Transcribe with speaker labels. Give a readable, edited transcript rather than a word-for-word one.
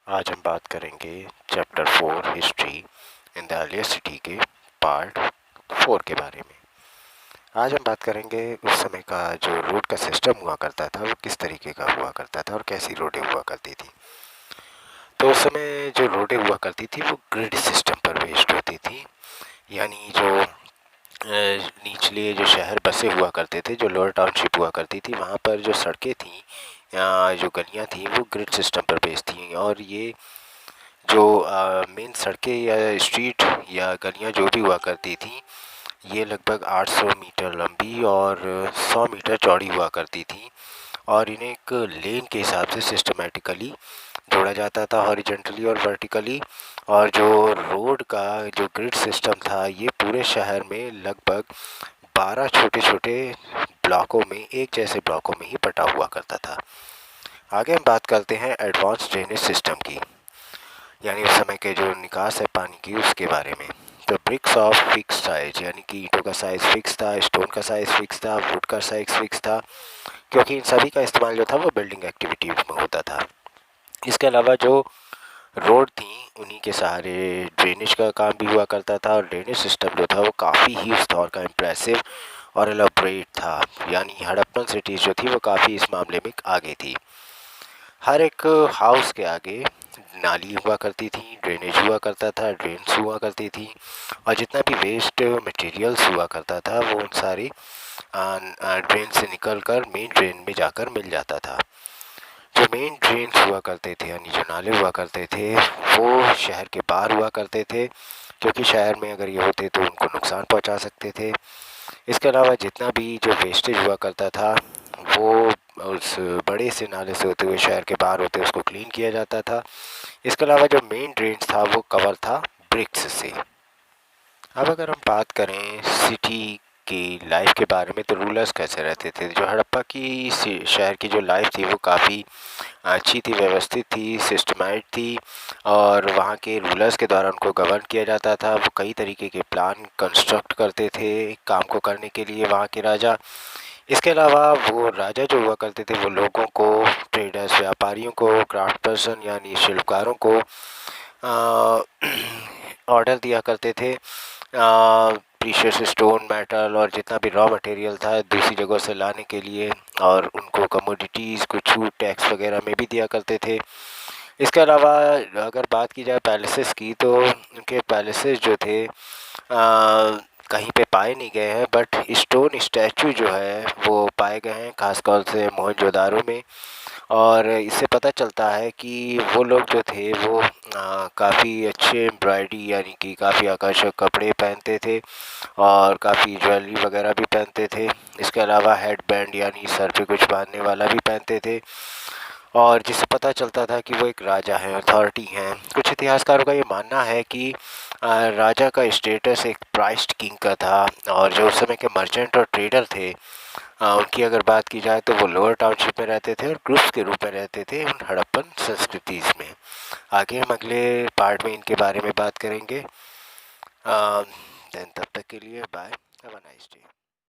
Speaker 1: आज हम बात करेंगे chapter 4 history in the earlier city के पार्ट 4 के बारे में। आज हम बात करेंगे उस समय का जो रोड का सिस्टम हुआ करता था वो किस तरीके का हुआ करता था और कैसी रोडें हुआ करती थी। तो उस समय जो रोडें हुआ करती थी वो ग्रिड सिस्टम पर बेस्ड होती थी, यानी जो निचले जो शहर बसे हुआ करते थे, जो लोअर टाउनशिप हुआ करती थी, वहाँ पर जो सड़कें थीं या जो गलियाँ थीं वो ग्रिड सिस्टम पर बेस्ड थीं। और ये जो मेन सड़कें या स्ट्रीट या गलियाँ जो भी हुआ करती थी ये लगभग 800 मीटर लंबी और 100 मीटर चौड़ी हुआ करती थी और इन्हें एक लेन के हिसाब से सिस्टमेटिकली जोड़ा जाता था, हॉरिजॉन्टली और वर्टिकली। और जो रोड का जो ग्रिड सिस्टम था ये पूरे शहर में लगभग 12 छोटे छोटे ब्लॉकों में, एक जैसे ब्लॉकों में ही बटा हुआ करता था। आगे हम बात करते हैं एडवांस ड्रेनेज सिस्टम की, यानी उस समय के जो निकास है पानी की उसके बारे में। तो ब्रिक्स ऑफ फिक्स साइज, यानी कि ईंटों का साइज़ फिक्स था, स्टोन का साइज़ फिक्स था, वुड का साइज़ फिक्स था, क्योंकि इन सभी का इस्तेमाल जो था वो बिल्डिंग एक्टिविटीज़ में होता था। इसके अलावा जो रोड थी उन्हीं के सहारे ड्रेनेज का काम भी हुआ करता था और ड्रेनेज सिस्टम जो था वो काफ़ी ही उस दौर का इम्प्रेसिव और एलाबोरेट था, यानी हड़प्पन सिटीज़ जो थी वो काफ़ी इस मामले में आगे थी। हर एक हाउस के आगे नाली हुआ करती थी, ड्रेनेज हुआ करता था, ड्रेन्स हुआ करती थी और जितना भी वेस्ट मटेरियल्स हुआ करता था वो उन सारी ड्रेन से निकल कर मेन ड्रेन में जाकर मिल जाता था। जो मेन ड्रेन्स हुआ करते थे यानी जो नाले हुआ करते थे वो शहर के बाहर हुआ करते थे, क्योंकि शहर में अगर ये होते तो उनको नुकसान पहुंचा सकते थे। इसके अलावा जितना भी जो वेस्टेज हुआ करता था वो उस बड़े से नाले से होते हुए शहर के बाहर होते उसको क्लीन किया जाता था। इसके अलावा जो मेन ड्रेन्स था वो कवर था ब्रिक्स से। अब अगर हम बात करें सिटी की लाइफ के बारे में तो रूलर्स कैसे रहते थे। जो हड़प्पा की शहर की जो लाइफ थी वो काफ़ी अच्छी थी, व्यवस्थित थी, सिस्टमैटिक थी और वहाँ के रूलर्स के द्वारा उनको गवर्न किया जाता था। वो कई तरीके के प्लान कंस्ट्रक्ट करते थे काम को करने के लिए वहाँ के राजा। इसके अलावा वो राजा जो हुआ करते थे वो लोगों को, ट्रेडर्स, व्यापारियों को, क्राफ्ट पर्सन यानी शिल्पकारों को ऑर्डर दिया करते थे प्रीशियस स्टोन, मेटल और जितना भी रॉ मटेरियल था दूसरी जगहों से लाने के लिए, और उनको कमोडिटीज़ को छूट टैक्स वगैरह में भी दिया करते थे। इसके अलावा अगर बात की जाए पैलेसेस की तो उनके पैलेसेस जो थे कहीं पे पाए नहीं गए हैं, बट स्टोन स्टैचू जो है वो पाए गए हैं खासतौर से मोहनजोदारो में। और इससे पता चलता है कि वो लोग जो थे वो काफ़ी अच्छे एम्ब्रॉयडरी यानी कि काफ़ी आकर्षक कपड़े पहनते थे और काफ़ी ज्वेलरी वगैरह भी पहनते थे। इसके अलावा हेड बैंड यानी सर पे कुछ बांधने वाला भी पहनते थे और जिससे पता चलता था कि वो एक राजा हैं, अथॉरिटी हैं। कुछ इतिहासकारों का ये मानना है कि राजा का स्टेटस एक प्राइस्ड किंग का था और जो उस समय के मर्चेंट और ट्रेडर थे उनकी अगर बात की जाए तो वो लोअर टाउनशिप में रहते थे और ग्रुप्स के रूप में रहते थे उन हड़प्पन संस्कृतीज़ में। आगे हम अगले पार्ट में इनके बारे में बात करेंगे। देन तब तक के लिए bye, have a nice day.